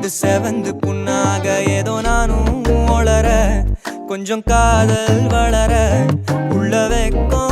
வந்து செவந்து புண்ணாக ஏதோ நானும் ஒளர கொஞ்சம் காதல் வளர உள்ள வெக்கம்